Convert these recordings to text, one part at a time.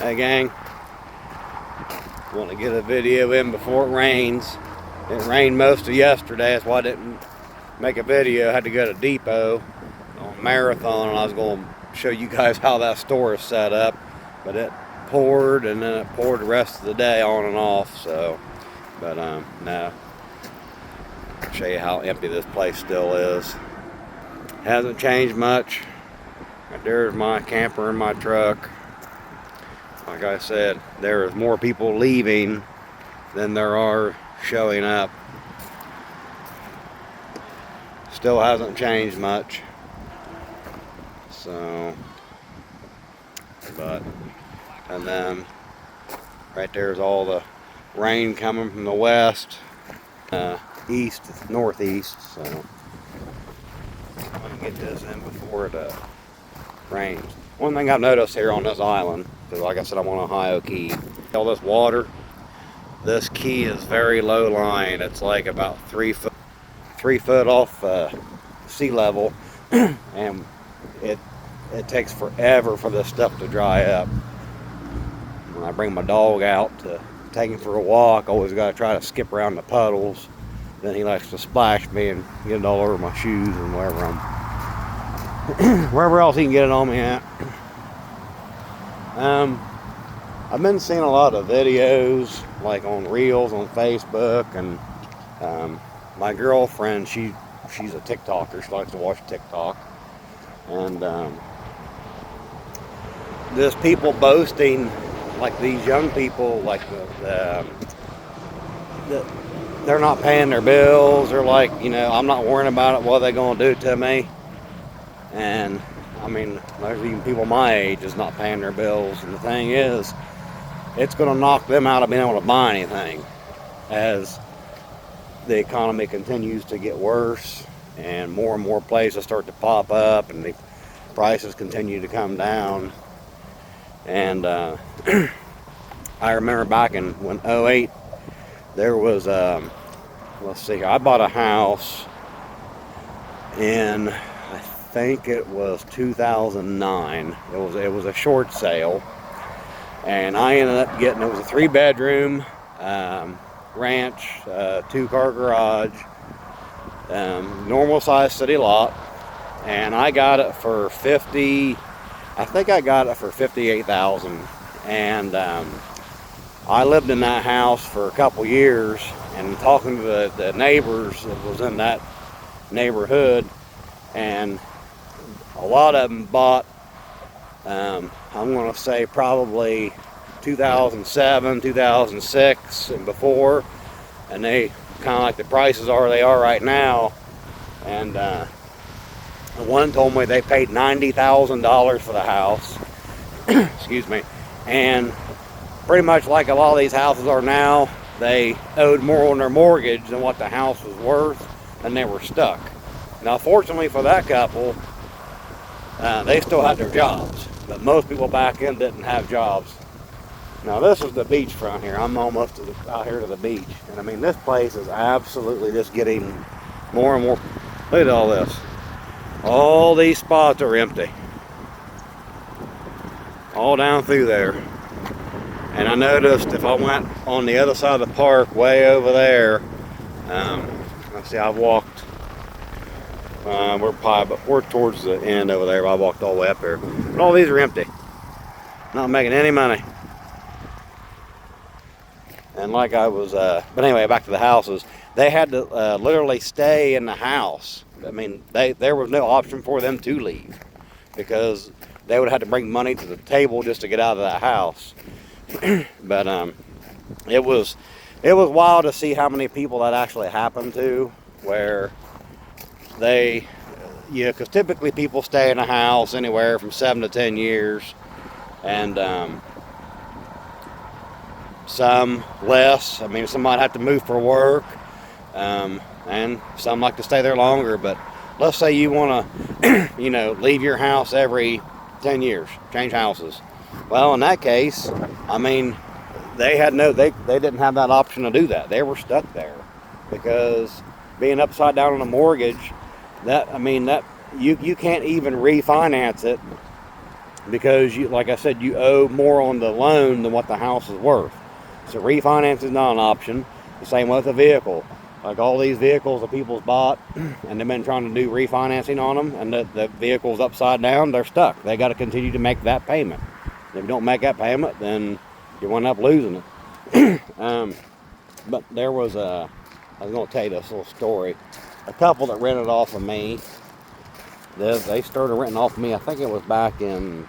Hey gang, want to get a video in before it rains. It rained most of yesterday, that's why I didn't make a video. I had to go to Depot on Marathon, and I was going to show you guys how that store is set up. But it poured, and then it poured the rest of the day on and off. So, but no, I'll show you how empty this place still is. Hasn't changed much. Right there's my camper and my truck. Like I said, there is more people leaving than there are showing up. Still hasn't changed much. So, and then right there's all the rain coming from the west, east, northeast. So I'm gonna get this in before it rains. One thing I've noticed here on this island, because like I said, I'm on Ohio Key. All this water, this key is very low lying. It's like about 3 foot off sea level, and it takes forever for this stuff to dry up. When I bring my dog out to take him for a walk, I always got to try to skip around the puddles. Then he likes to splash me and get it all over my shoes and wherever else he can get it on me at. I've been seeing a lot of videos, like on Reels on Facebook, and my girlfriend, she's a TikToker. She likes to watch TikTok, and there's people boasting, like these young people, like they're not paying their bills. They're like, I'm not worrying about it. What are they gonna do to me? And I mean, there's even people my age is not paying their bills. And the thing is, it's going to knock them out of being able to buy anything as the economy continues to get worse and more places start to pop up and the prices continue to come down. And I remember back in when 2008, there was, let's see here, I bought a house in, I think it was 2009. It was a short sale, and I ended up getting, it was a 3-bedroom ranch, 2-car garage, normal size city lot, and I got it for $58,000. And I lived in that house for a couple years, and talking to the neighbors that was in that neighborhood, and a lot of them bought, I'm going to say probably 2007, 2006 and before, and they kind of like the prices they are right now. And one told me they paid $90,000 for the house. Excuse me. And pretty much like a lot of these houses are now, they owed more on their mortgage than what the house was worth, and they were stuck. Now, fortunately for that couple, they still had their jobs, but most people back then didn't have jobs. Now, this is the beachfront here. I'm almost out here to the beach, and I mean, this place is absolutely just getting more and more. Look at all this. All these spots are empty, all down through there. And I noticed if I went on the other side of the park, way over there, let's see, I've walked. We're towards the end over there. I walked all the way up there, but all these are empty, not making any money. And like I was, but anyway, back to the houses. They had to literally stay in the house. I mean, there was no option for them to leave, because they would have had to bring money to the table just to get out of that house. But it was wild to see how many people that actually happened to, where they, because typically people stay in a house anywhere from 7 to 10 years, and some less. I mean, some might have to move for work, and some like to stay there longer. But let's say you want to, leave your house every 10 years, change houses. Well, in that case, I mean, they didn't have that option to do that. They were stuck there, because being upside down on a mortgage, you can't even refinance it because you, like I said, you owe more on the loan than what the house is worth. So refinance is not an option. The same with a vehicle. Like all these vehicles that people's bought and they've been trying to do refinancing on them, and the vehicle's upside down, they're stuck. They got to continue to make that payment. If you don't make that payment, then you wind up losing it. But there was I was going to tell you this little story. A couple that rented off of me, they started renting off of me, I think it was back in,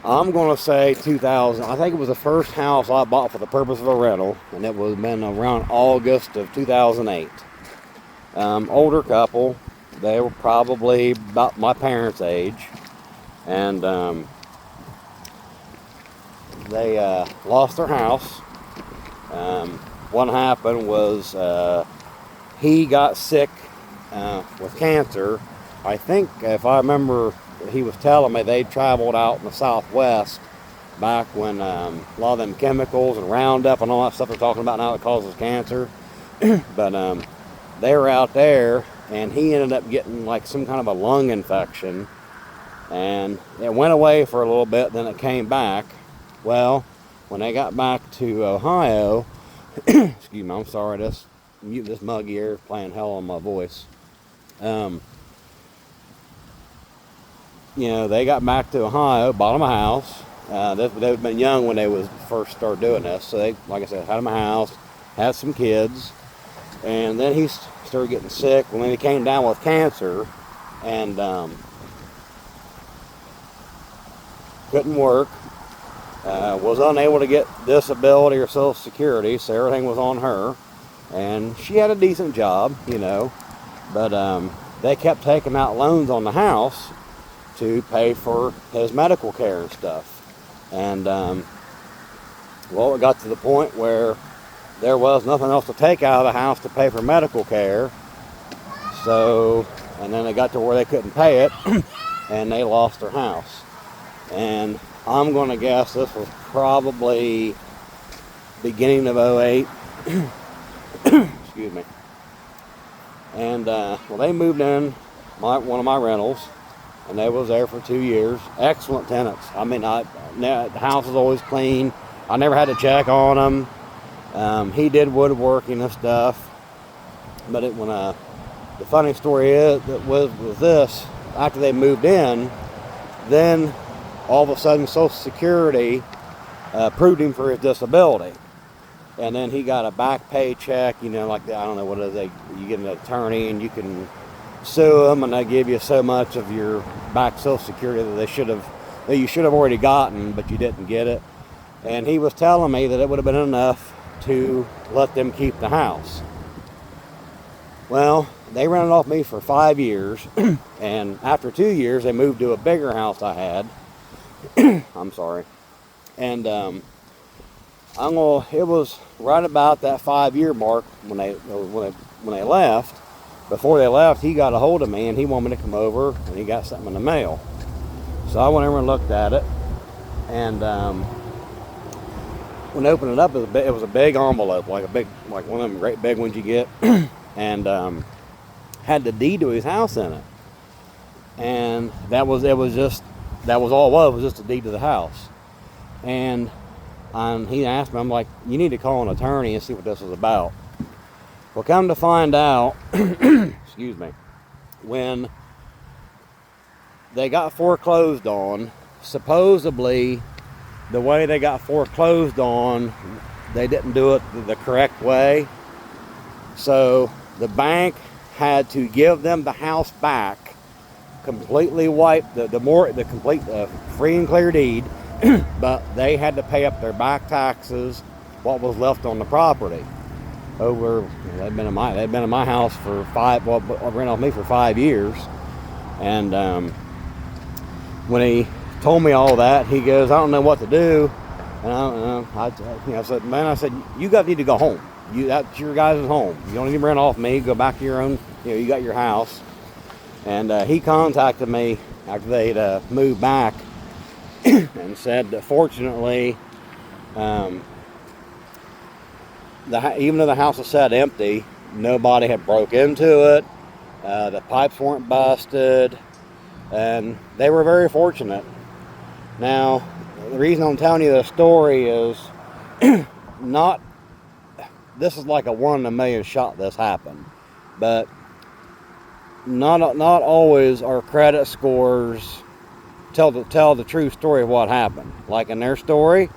I'm going to say 2000. I think it was the first house I bought for the purpose of a rental, and it was been around August of 2008. Older couple. They were probably about my parents' age, and they lost their house. What happened was he got sick with cancer. I think, if I remember, he was telling me they traveled out in the Southwest back when a lot of them chemicals and Roundup and all that stuff they're talking about now that causes cancer. But they were out there, and he ended up getting like some kind of a lung infection, and it went away for a little bit, then it came back. Well, when they got back to Ohio, excuse me, I'm sorry, this mug here is playing hell on my voice. You know, they got back to Ohio, bought them a house. They've been young when they was first started doing this. So they, like I said, had them a house, had some kids, and then he started getting sick. When he came down with cancer, and couldn't work, was unable to get disability or Social Security, so everything was on her. And she had a decent job, you know, but they kept taking out loans on the house to pay for his medical care and stuff. And well, it got to the point where there was nothing else to take out of the house to pay for medical care. So, and then they got to where they couldn't pay it, and they lost their house. And I'm going to guess this was probably beginning of '08. Excuse me. And well, they moved in one of my rentals, and they was there for 2 years. Excellent tenants. I mean, the house was always clean. I never had to check on them. He did woodworking and stuff. But the funny story is that was this: after they moved in, then all of a sudden Social Security approved him for his disability. And then he got a back pay check, you know, like I don't know what it is. You get an attorney and you can sue them, and they give you so much of your back Social Security that you should have already gotten, but you didn't get it. And he was telling me that it would have been enough to let them keep the house. Well, they rented off me for 5 years, and after 2 years, they moved to a bigger house I had. I'm sorry. And it was right about that 5-year mark when they left. Before they left, he got a hold of me and he wanted me to come over, and he got something in the mail. So I went over and looked at it, and when I opened it up, it was a big envelope, like one of them great big ones you get, and had the deed to his house in it. And that was all it was just a deed to the house. And he asked me, I'm like, you need to call an attorney and see what this is about. Well, come to find out, excuse me, when they got foreclosed on, supposedly the way they got foreclosed on, they didn't do it the correct way. So the bank had to give them the house back, completely wipe the complete free and clear deed, but they had to pay up their back taxes, what was left on the property. They'd been in my house for rented off me for 5 years. And when he told me all that, he goes, I don't know what to do. And I said, you guys need to go home. That's your guys' home. You don't need to rent off me. Go back to your own, you got your house. And he contacted me after they'd moved back and said that fortunately, even though the house was sat empty, nobody had broke into it. The pipes weren't busted, and they were very fortunate. Now, the reason I'm telling you this story is not, this is like a 1 in a million shot this happened, but not always our credit scores tell the true story of what happened. Like in their story,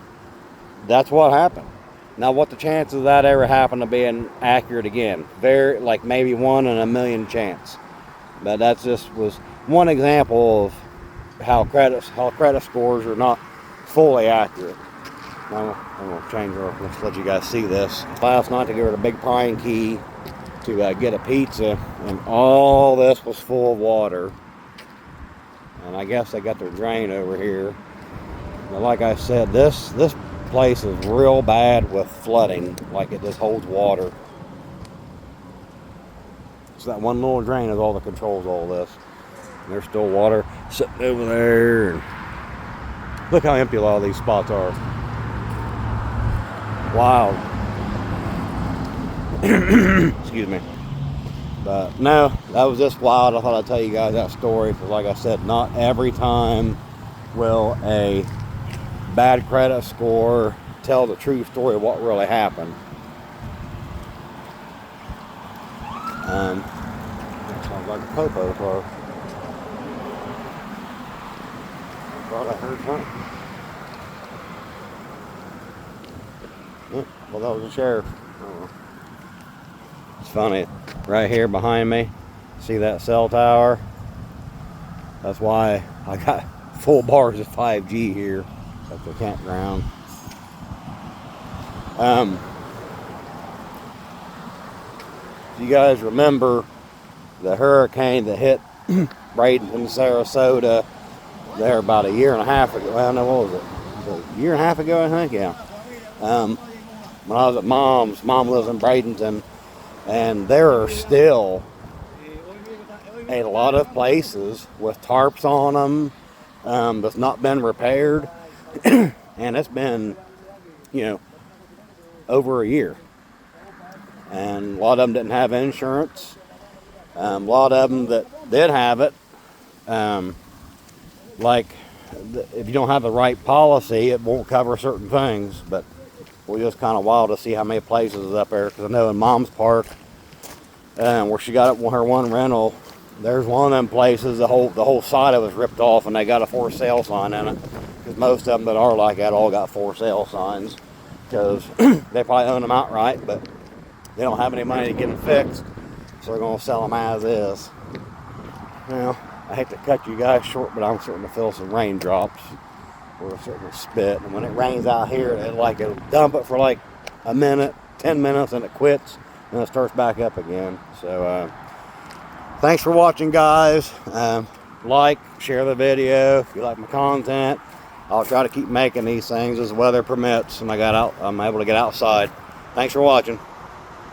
that's what happened. Now, what the chances of that ever happen to being accurate again? Very, like maybe 1 in a million chance. But that just was one example of how credit scores are not fully accurate. Now, I'm gonna change real quick to let you guys see this. Last night to go to Big Pine Key to get a pizza, and all this was full of water. And I guess they got their drain over here. But like I said, this place is real bad with flooding. Like it just holds water. So that one little drain is all that controls all this. And there's still water sitting over there. And look how empty a lot of these spots are. Wild. Excuse me. But no, that was just wild. I thought I'd tell you guys that story. Because like I said, not every time will a bad credit score tell the true story of what really happened. Sounds like a popo car. Thought I heard something. Yeah, well, that was the sheriff. Oh. It's funny. Right here behind me, see that cell tower? That's why I got full bars of 5G here at the campground. If you guys remember the hurricane that hit Bradenton, Sarasota, there about a year and a half ago. Well, no, what was it? A year and a half ago, I think, yeah. When I was at Mom's, Mom lives in Bradenton, and there are still a lot of places with tarps on them that's not been repaired, and it's been, over a year. And a lot of them didn't have insurance. A lot of them that did have it, like if you don't have the right policy, it won't cover certain things. But we're just kind of wild to see how many places is up there. Because I know in Mom's Park, where she got her one rental, there's one of them places the whole side of it was ripped off, and they got a for sale sign in it. Because most of them that are like that all got for sale signs, because they probably own them outright, but they don't have any money to get them fixed, so they're going to sell them as is. Now, I hate to cut you guys short, but I'm starting to feel some raindrops. We're starting to spit, and when it rains out here, it'll dump it for like a minute, 10 minutes, and it quits, and it starts back up again. So, thanks for watching, guys. Like, share the video if you like my content. I'll try to keep making these things as weather permits, and I'm able to get outside. Thanks for watching.